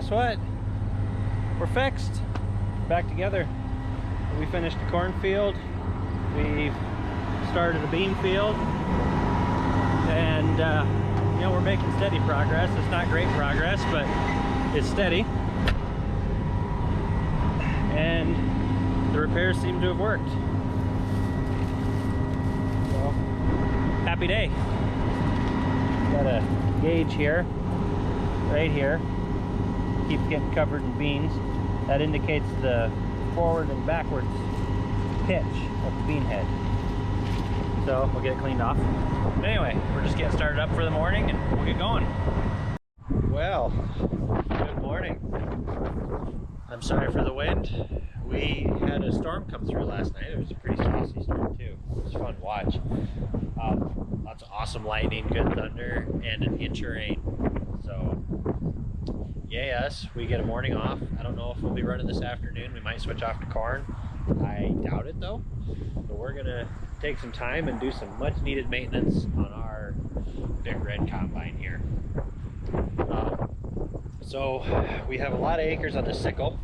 guess what? We're fixed. Back together. We finished a cornfield. We started a bean field. And, you know, we're making steady progress. It's not great progress, but it's steady. And the repairs seem to have worked. So, happy day. Got a gauge here, right here. Keeps getting covered in beans. That indicates the forward and backwards pitch of the bean head. So we'll get it cleaned off. Anyway, we're just getting started up for the morning and we'll get going. Well, good morning. I'm sorry for the wind. We had a storm come through last night. It was a pretty saucy storm too. It was fun to watch. Lots of awesome lightning, good thunder, and an inch of rain. So, yay us. We get a morning off. I don't know if we'll be running this afternoon. We might switch off to corn. I doubt it though. So we're gonna take some time and do some much needed maintenance on our big red combine here. So we have a lot of acres on the sickle,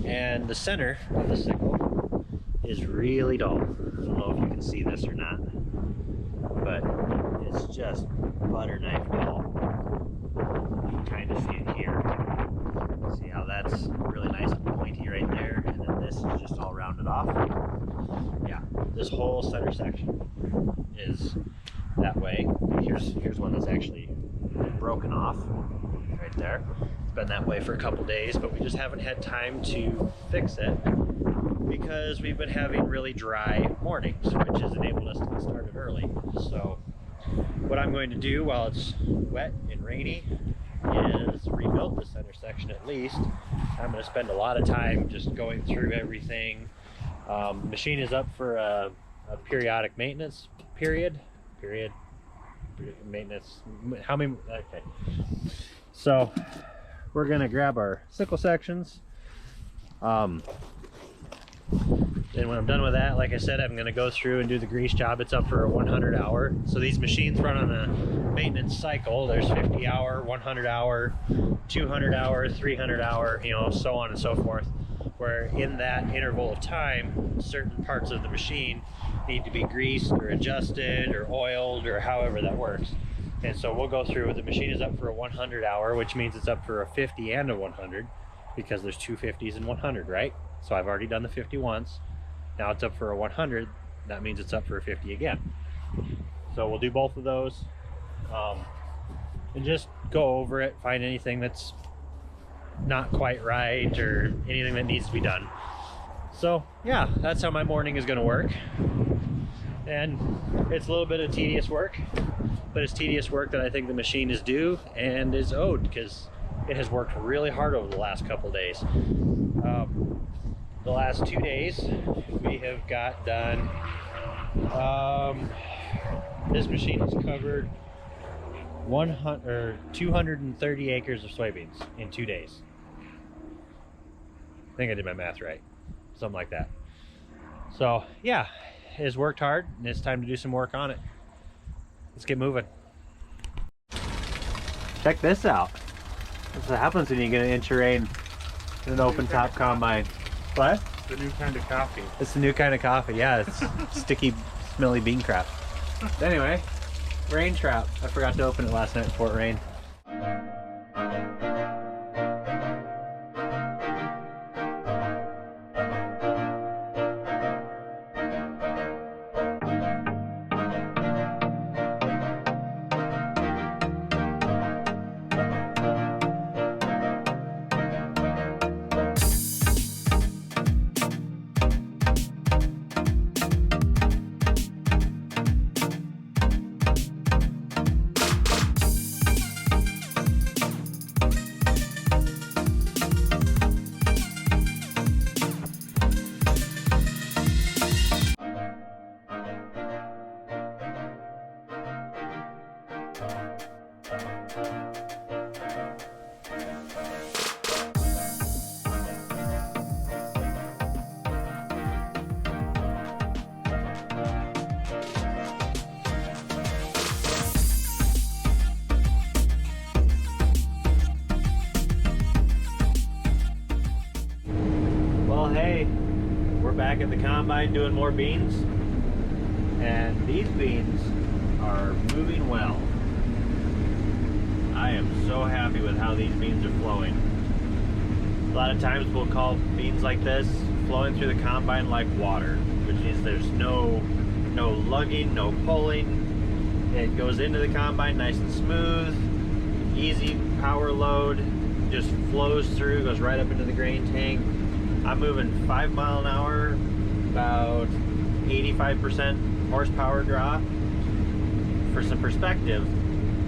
and the center of the sickle is really dull. I don't know if you can see this or not, but it's just butter knife dull. You can kind of see it here. See how that's really nice and pointy right there, and then this is just all rounded off. Yeah, this whole center section is that way. Here's one that's actually broken off right there. It's been that way for a couple days, but we just haven't had time to fix it because we've been having really dry mornings, which has enabled us to get started early. So what I'm going to do while it's wet and rainy is rebuild the center section at least. I'm going to spend a lot of time just going through everything. The machine is up for a periodic maintenance period. Maintenance. How many? Okay. So we're going to grab our sickle sections. And when I'm done with that, like I said, I'm going to go through and do the grease job. It's up for a 100 hour. So these machines run on a maintenance cycle. There's 50 hour, 100 hour, 200 hour, 300 hour, you know, so on and so forth. Where in that interval of time, certain parts of the machine need to be greased or adjusted or oiled or however that works. And so we'll go through. The machine is up for a 100 hour, which means it's up for a 50 and a 100 because there's two 50s and 100, right? So I've already done the 50 once. Now it's up for a 100. That means it's up for a 50 again. So we'll do both of those and just go over it, find anything that's not quite right or anything that needs to be done. So yeah, that's how my morning is going to work. And it's a little bit of tedious work, but it's tedious work that I think the machine is due and is owed because it has worked really hard over the last couple days. The last 2 days we have got done, this machine has covered 230 acres of soybeans in 2 days. I think I did my math right, something like that. So yeah, it has worked hard and it's time to do some work on it. Let's get moving. Check this out. That's what happens when you get an inch of rain in an open top combine. What? It's the new kind of coffee. It's the new kind of coffee, yeah. It's sticky, smelly bean crap. Anyway, rain trap. I forgot to open it last night before it rained. back at the combine doing more beans, and these beans are moving well. I am so happy with how these beans are flowing. A lot of times we'll call beans like this flowing through the combine like water, which means there's no lugging, no pulling. It goes into the combine nice and smooth, easy power load, just flows through, goes right up into the grain tank. I'm moving 5 mile an hour, about 85% horsepower draw. For some perspective,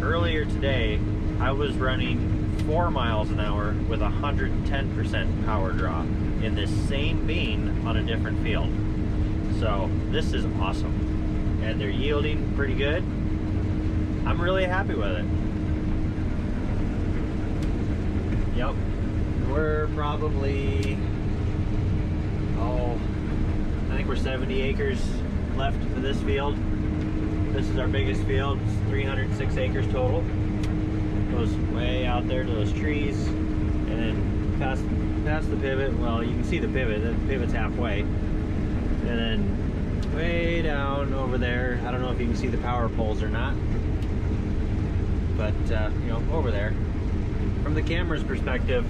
earlier today I was running 4 miles an hour with 110% power draw in this same bean on a different field. So this is awesome, and they're yielding pretty good. I'm really happy with it. Yep, we're probably, I think we're 70 acres left for this field. This is our biggest field. It's 306 acres total. Goes way out there to those trees, and then past the pivot. Well, you can see the pivot. The pivot's halfway, and then way down over there. I don't know if you can see the power poles or not, but you know, over there. From the camera's perspective,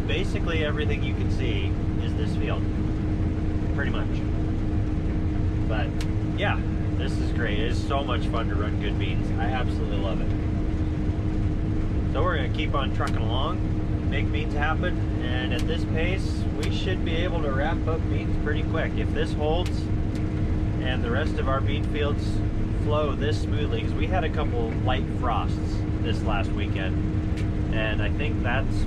basically everything you can see is this field, pretty much. But yeah, this is great. It's so much fun to run good beans. I absolutely love it. So we're gonna keep on trucking along, make beans happen, and at this pace, we should be able to wrap up beans pretty quick. If this holds and the rest of our bean fields flow this smoothly, because we had a couple light frosts this last weekend, and I think that's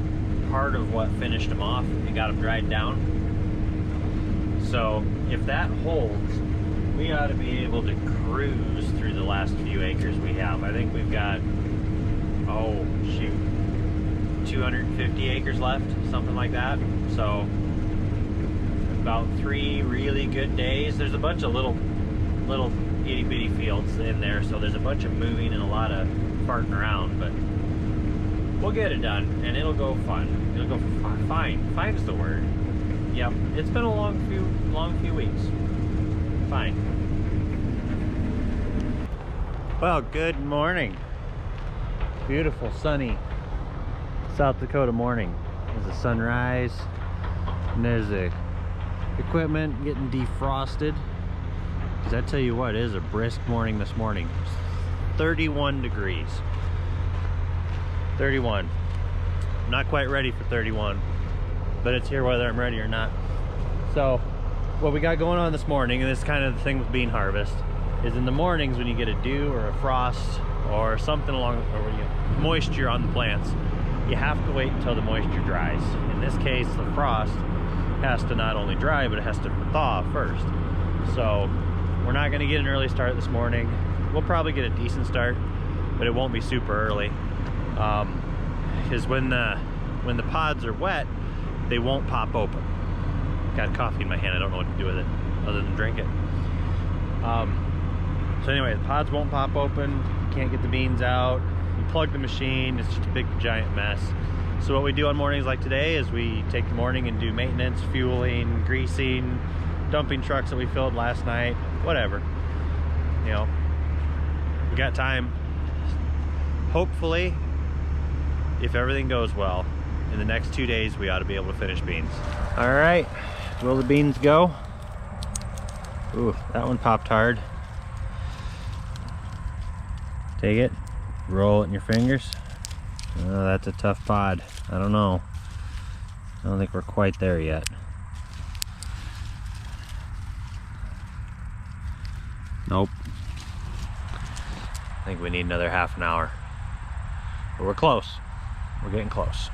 part of what finished them off and got them dried down. So if that holds, we ought to be able to cruise through the last few acres we have. I think we've got, oh shoot, 250 acres left, something like that. So about 3 really good days. There's a bunch of little itty bitty fields in there, so there's a bunch of moving and a lot of farting around, but we'll get it done, and it'll go fun. It'll go fine. Fine is the word. Yep, it's been a long few weeks. Fine. Well, good morning. Beautiful, sunny South Dakota morning. There's the sunrise, and there's the equipment getting defrosted. Because I tell you what, it is a brisk morning this morning. 31 degrees. 31. I'm not quite ready for 31, but it's here whether I'm ready or not. So what we got going on this morning, and this is kind of the thing with bean harvest, is in the mornings when you get a dew or a frost or something along, or when you get moisture on the plants, you have to wait until the moisture dries. In this case, the frost has to not only dry, but it has to thaw first. So we're not going to get an early start this morning. We'll probably get a decent start, but it won't be super early. Because when the pods are wet, they won't pop open. Got coffee in my hand, I don't know what to do with it other than drink it. So anyway, the pods won't pop open, can't get the beans out. You plug the machine, it's just a big giant mess. So what we do on mornings like today is we take the morning and do maintenance, fueling, greasing, dumping trucks that we filled last night, whatever. You know, we got time. Hopefully, if everything goes well, in the next 2 days we ought to be able to finish beans. All right, will the beans go? Ooh, that one popped hard. Take it, roll it in your fingers. Oh, that's a tough pod. I don't know. I don't think we're quite there yet. Nope. I think we need another half an hour. But we're close. We're getting close.